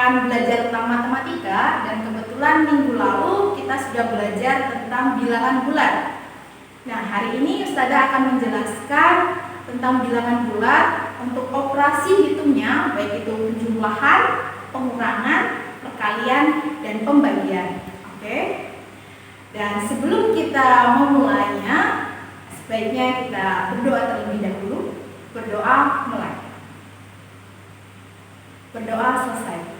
akan belajar tentang matematika, dan kebetulan minggu lalu kita sudah belajar tentang bilangan bulat. Nah, hari ini Ustazah akan menjelaskan tentang bilangan bulat untuk operasi hitungnya, baik itu penjumlahan, pengurangan, perkalian, dan pembagian. Oke. Dan sebelum kita memulainya, sebaiknya kita berdoa terlebih dahulu. Berdoa mulai. Berdoa selesai.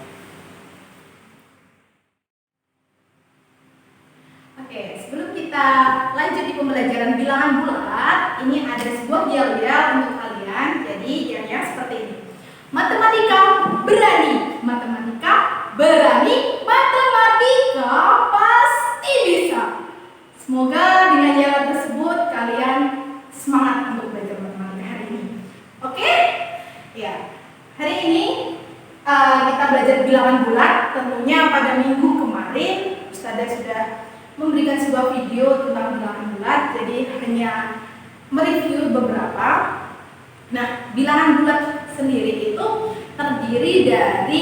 Oke, sebelum kita lanjut di pembelajaran bilangan bulat, ini ada sebuah yel-yel untuk kalian. Jadi yel-yel seperti ini. Matematika berani, matematika berani, matematika pasti bisa. Semoga dengan yel tersebut kalian semangat untuk belajar matematika hari ini. Oke? Ya. Hari ini kita belajar bilangan bulat. Tentunya pada minggu kemarin Ustazah sudah memberikan sebuah video tentang bilangan bulat, jadi hanya mereview beberapa. Nah, bilangan bulat sendiri itu terdiri dari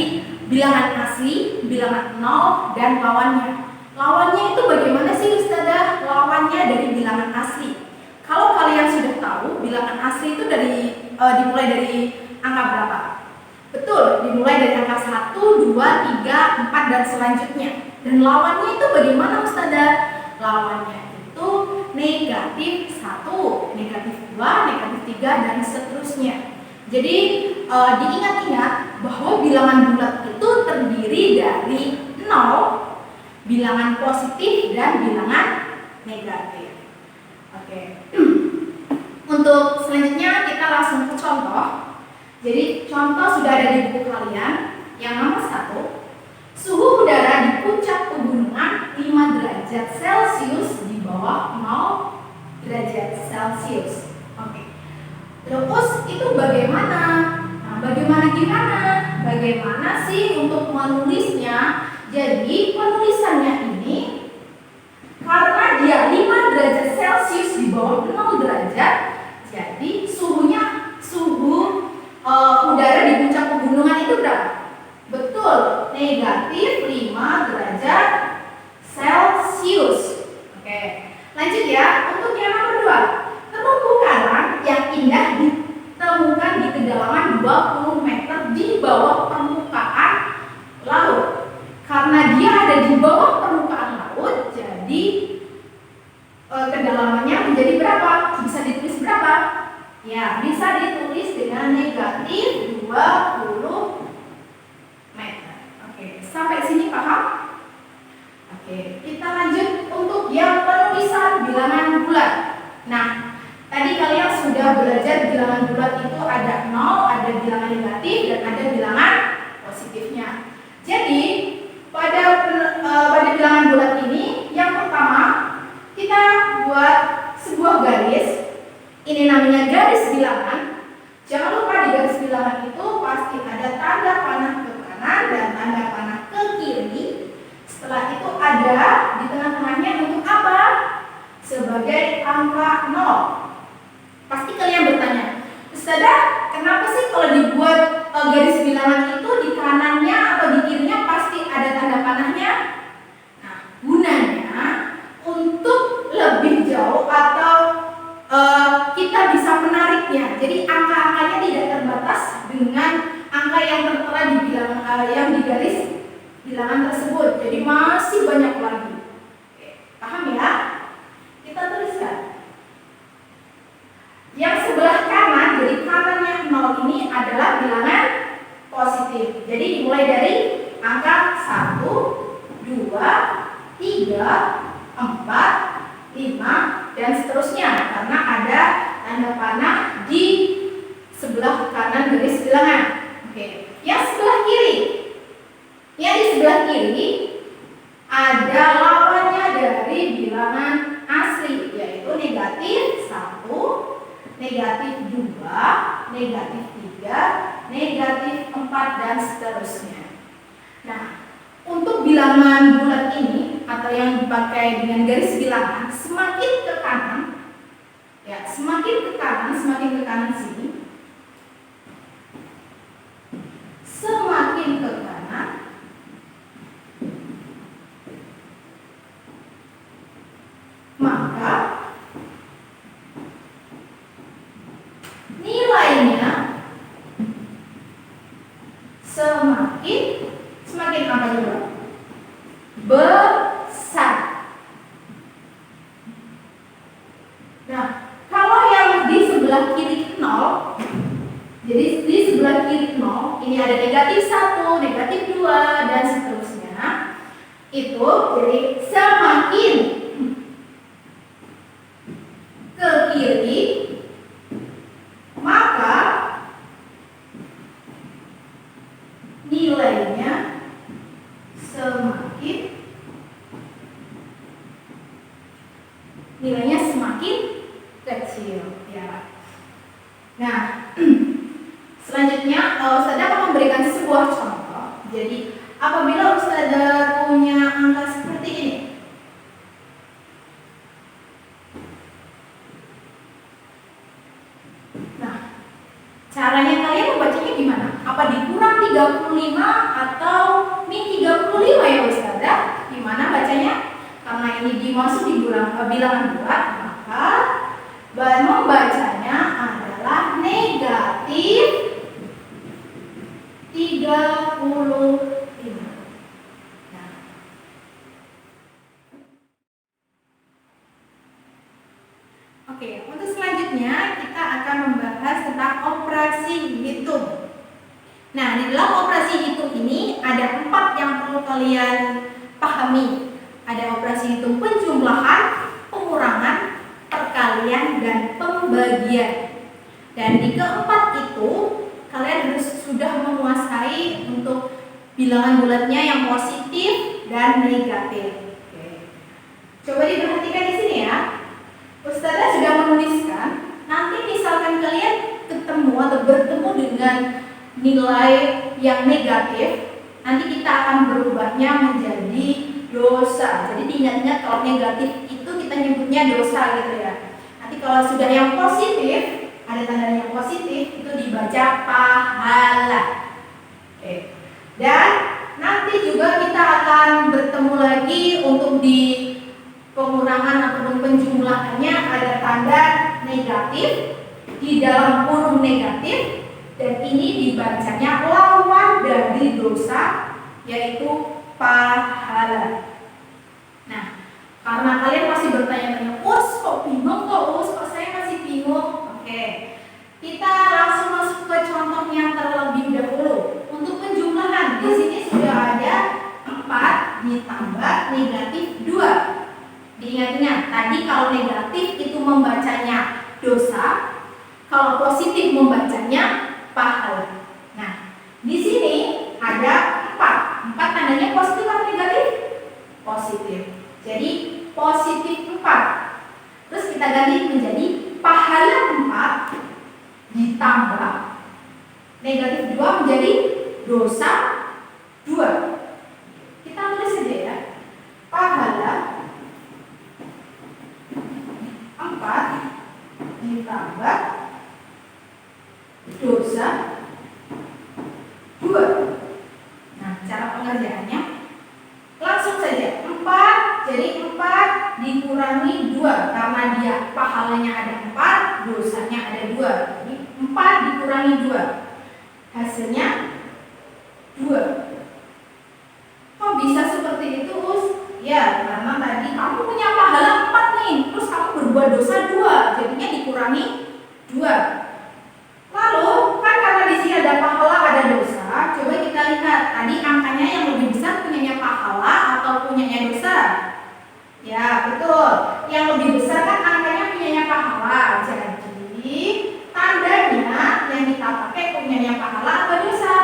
bilangan asli, bilangan nol, dan lawannya. Lawannya itu bagaimana sih Ustazah? Lawannya dari bilangan asli. Kalau kalian sudah tahu, bilangan asli itu dimulai dari angka berapa? Betul, dimulai dari angka 1, 2, 3, 4, dan selanjutnya. Dan lawannya itu bagaimana Ustazah? Lawannya itu negatif 1, negatif 2, negatif 3, dan seterusnya. Jadi diingat-ingat bahwa bilangan bulat itu terdiri dari 0, bilangan positif, dan bilangan negatif. Oke. Untuk selanjutnya kita langsung ke contoh. Jadi contoh sudah ada di buku kalian. Yang nomor 1, suhu udara di puncak pegunungan 5 derajat Celcius di bawah 0 derajat Celcius. Oke. Terus itu bagaimana? Nah, bagaimana sih untuk menulisnya? Jadi penulisannya ini, karena dia 5 derajat Celcius di bawah 0 derajat, jadi suhu udara di puncak pegunungan itu berapa? Betul, negatif 5 derajat Celcius. Oke, lanjut ya. Untuk yang nomor 2, terumbu karang yang indah ditemukan di kedalaman 20 meter di bawah permukaan laut. Karena dia ada di bawah permukaan laut, jadi kedalamannya menjadi berapa? Bisa ditulis berapa? Ya, bisa ditulis dengan negatif 20 meter. Oke, sampai sini paham? Oke, kita lanjut untuk yang penulisan bilangan bulat. Nah, tadi kalian sudah belajar bilangan bulat itu ada 0, ada bilangan negatif, dan ada bilangan positifnya. Jadi, pada bilangan bulat ini, yang pertama kita buat sebuah garis. Ini namanya garis bilangan. Jangan lupa di garis bilangan itu pasti ada tanda panah ke kanan dan tanda panah ke kiri. Setelah itu ada di tengah-tengahnya untuk apa? Sebagai angka 0. Pasti kalian bertanya, Ustazah, kenapa sih kalau dibuat garis bilangan itu di kanannya atau di kirinya pasti ada tanda panahnya? Nah, gunanya untuk lebih jauh atau kita bisa menariknya. Jadi angka-angkanya tidak terbatas dengan angka yang tertera di yang di garis bilangan tersebut. Jadi masih banyak lagi. Oke, paham ya? Kita tuliskan. Yang sebelah kanan, jadi kanannya 0 ini adalah bilangan positif. Jadi dimulai dari angka 1, 2, 3, 4, 5, dan seterusnya, karena ada tanda panah di sebelah kanan garis bilangan. Oke. Yang sebelah kiri, yang di sebelah kiri ada lawannya dari bilangan asli, yaitu negatif 1, negatif 2, negatif 3, negatif 4, dan seterusnya. Nah, untuk bilangan bulat ini atau yang dipakai dengan garis bilangan, semakin ke kanan, ya, semakin ke kanan sini, semakin ke kanan, sebelah kiri 0. Jadi di sebelah kiri 0 ini ada negatif 1, negatif 2 dan seterusnya. Itu jadi semakin ke kiri maka nilainya semakin kecil ya. Nah, selanjutnya Ustazah akan memberikan sebuah contoh. Jadi apabila Ustazah punya angka seperti ini, nah caranya kalian membacanya gimana? Apa dikurang 35 atau min 35 ya Ustazah? Gimana bacanya? Karena ini dimasuk di bilangan bulat, maka membacanya adalah negatif 35. Nah. Oke, untuk selanjutnya kita akan membahas tentang operasi hitung. Nah, di dalam operasi hitung ini ada 4 yang perlu kalian pahami. Ada operasi hitung penjumlahan, pengurangan, perkalian, dan pembagian. Dan di keempat itu kalian harus sudah menguasai untuk bilangan bulatnya yang positif dan negatif. Oke. Coba diperhatikan di sini ya. Ustazah sudah menuliskan. Nanti misalkan kalian ketemu atau bertemu dengan nilai yang negatif, nanti kita akan berubahnya menjadi dosa. Jadi diingat-ingat kalau negatif itu kita nyebutnya dosa gitu ya. Nanti kalau sudah yang positif, ada tanda yang positif, itu dibaca pahala. Oke. Dan nanti juga kita akan bertemu lagi untuk di pengurangan ataupun penjumlahannya ada tanda negatif di dalam kurung negatif, dan ini dibacanya lawan dari dosa, yaitu pahala. Nah, karena kalian masih bertanya-tanya, kok bingung kok saya masih bingung. Oke, kita langsung masuk ke contoh yang terlebih dahulu. Untuk penjumlahan, di sini sudah ada 4 ditambah negatif 2. Diingat-ingat, tadi kalau negatif itu membacanya dosa, kalau positif membacanya pahala. Nah, di sini ada 4 tandanya positif atau negatif? Positif. Jadi positif 4. Terus kita ganti menjadi pahala 4 ditambah negatif 2 menjadi dosa 2. Kita tulis saja ya. Pahala 4 ditambah dosa 2. Nah, cara pengerjaannya langsung saja. 4 jadi 4 dikurangi 2, karena dia pahalanya ada 4, dosanya ada 2. Jadi 4 dikurangi 2, hasilnya 2. Kok bisa seperti itu, Us? Ya, karena tadi kamu punya pahala 4 nih, terus kamu berbuat dosa 2, jadinya dikurangi 2. Lalu kan karena di sini ada pahala ada dosa, coba kita lihat tadi angkanya yang lebih besar punyanya pahala atau punyanya dosa? Ya betul, yang lebih besar kan angkanya punyanya pahala. Jadi tandanya yang kita pakai punyanya pahala atau dosa?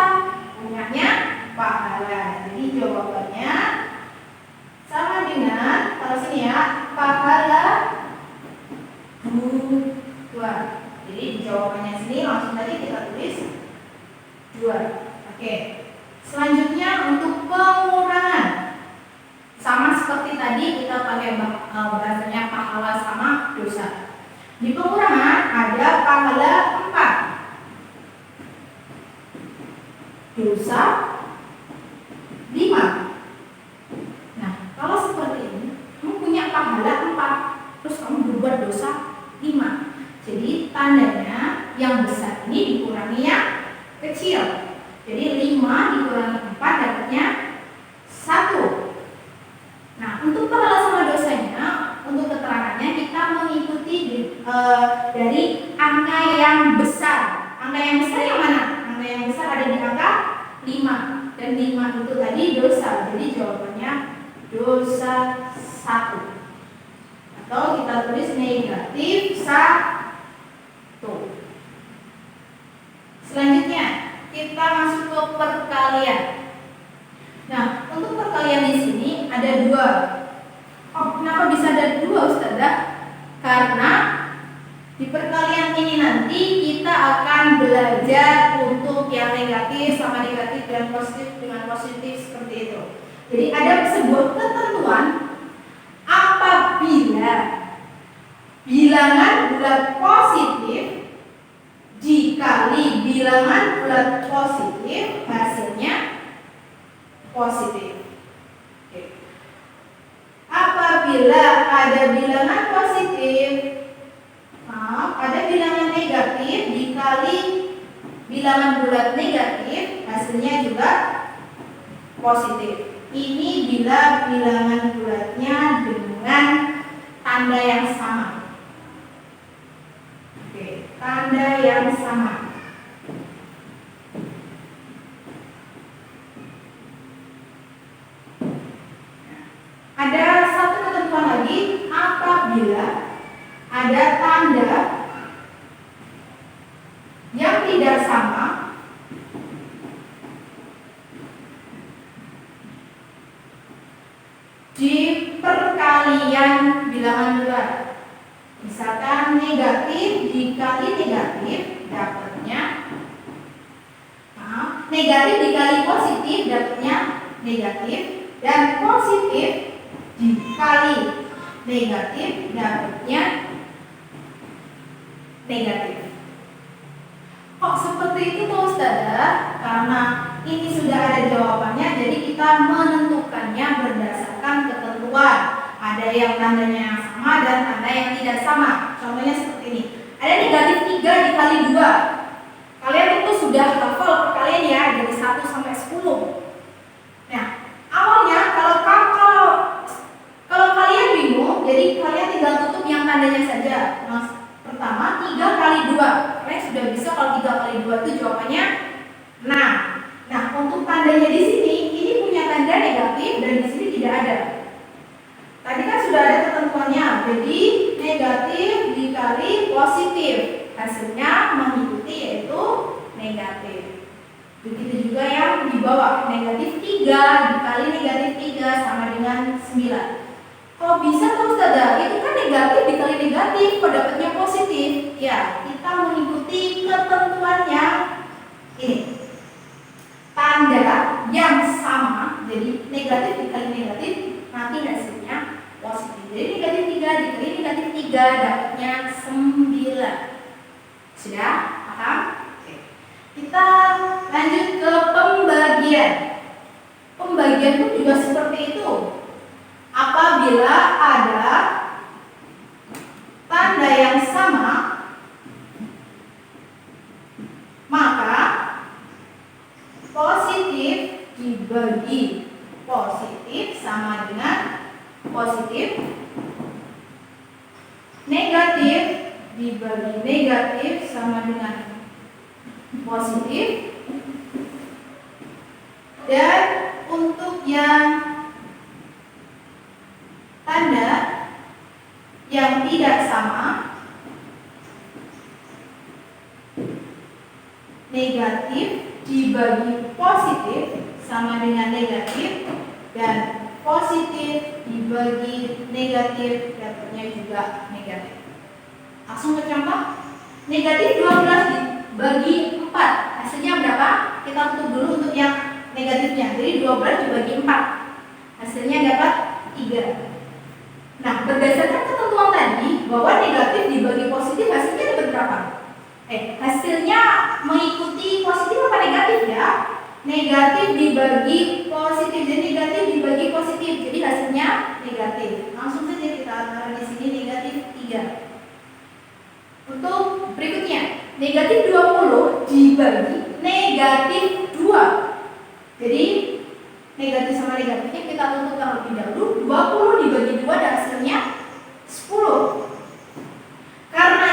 Punyanya pahala. Jadi jawabannya sama dengan kalau sini ya, pahala 2. Jadi jawabannya sini langsung tadi kita tulis 2. Oke. Selanjutnya untuk pengurangan. Sama seperti tadi kita pakai bahasanya pahala sama dosa. Di pengurangan ada pahala 4, dosa 5. Nah, kalau seperti ini, kamu punya pahala 4, terus kamu berbuat dosa 5. Jadi tandanya yang besar ini dikurangi yang kecil. Jadi 5 dikurangi 4 dapatnya 1. Nah, untuk pahala sama dosanya, untuk keterangannya kita mengikuti dari angka yang besar. Angka yang besar yang mana? Angka yang besar ada di angka 5. Dan 5 itu tadi dosa. Jadi jawabannya dosa 1. Atau kita tulis negatif 1. Selanjutnya kita masuk ke perkalian. Nah, untuk perkalian di sini ada 2. Oh, kenapa bisa ada 2, Ustazah? Karena di perkalian ini nanti kita akan belajar untuk yang negatif sama negatif dan positif dengan positif seperti itu. Jadi ada sebuah ketentuan apabila bilangan bulat positif dikali bilangan bulat positif hasilnya positif. Oke. Apabila ada bilangan positif, ada bilangan negatif dikali bilangan bulat negatif, hasilnya juga positif. Ini bila bilangan bulatnya dengan tanda yang sama. Oke, tanda yang sama. Ada satu ketentuan lagi, apabila ada tanda yang tidak sama di perkalian bilangan bulat. Misalkan negatif dikali negatif dapatnya negatif dikali positif dapatnya negatif, dan positif dikali negatif dapatnya negatif. Kok seperti itu tuh Ustazah? Karena ini sudah ada jawabannya, jadi kita menentukannya berdasarkan ketentuan. Ada yang tandanya yang sama dan tanda yang tidak sama. Contohnya seperti ini. Ada negatif 3 dikali 2. Kalian tentu sudah hafal perkalian ya, dari 1 sampai 10. Nah, awalnya kalau kalian bingung, jadi kalian tinggal tutup yang tandanya saja. Pertama, 3 kali 2. Kalian sudah bisa kalau 3 kali 2 itu jawabannya 6. Nah, untuk tandanya di sini, ini punya tanda negatif dan di sini tidak ada. Tadi kan sudah ada ketentuannya, jadi negatif dikali positif, hasilnya mengikuti yaitu negatif. Begitu juga yang di bawah, negatif 3 dikali negatif 3 sama dengan 9. Kok bisa tuh Ustazah? Itu kan negatif dikali negatif, kok dapatnya positif? Ya, kita mengikuti ketentuannya ini. Tanda yang sama, jadi negatif dikali negatif, nanti hasilnya positif. Jadi negatif 3 dikali negatif 3 dapatnya 9. Sudah? Paham? Oke. Kita lanjut ke pembagian. Pembagian pun juga seperti itu. Apabila ada tanda yang sama, maka positif dibagi positif sama dengan positif, negatif dibagi negatif sama dengan positif, dan untuk yang tanda yang tidak sama, negatif dibagi positif sama dengan negatif, dan positif dibagi negatif dapatnya juga negatif. Langsung ke contoh. Negatif 12 dibagi 4, hasilnya berapa? Kita tutup dulu untuk yang negatifnya. Jadi 12 dibagi 4, hasilnya dapat 3. Nah, berdasarkan ketentuan tadi bahwa negatif dibagi positif hasilnya dapat berapa? Hasilnya mengikuti positif apa negatif ya? Negatif dibagi positif, jadi negatif dibagi positif, jadi hasilnya negatif. Langsung saja kita taruh di sini negatif 3. Untuk berikutnya, negatif 20 dibagi negatif 2. Jadi negatif sama negatifnya kita tutup terlebih dahulu. 20 dibagi 2 dan hasilnya 10. Karena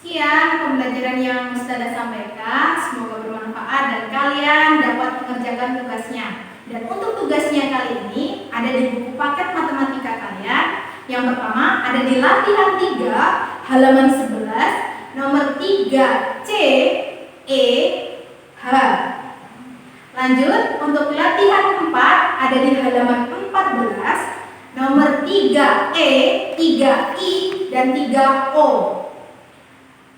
Sekian pembelajaran yang Ustazah sampaikan, semoga bermanfaat dan kalian dapat mengerjakan tugasnya. Dan untuk tugasnya kali ini ada di buku paket matematika kalian. Yang pertama ada di latihan 3 halaman 11 nomor 3C E H. Lanjut untuk latihan 4 ada di halaman 14 nomor 3E, 3I dan 3O.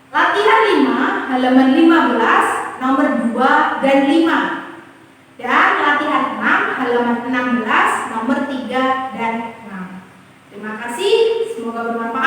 Latihan 5 halaman 15 nomor 2 dan 5. Dan latihan 6 halaman 16 nomor 3 dan 6. Terima kasih, semoga bermanfaat.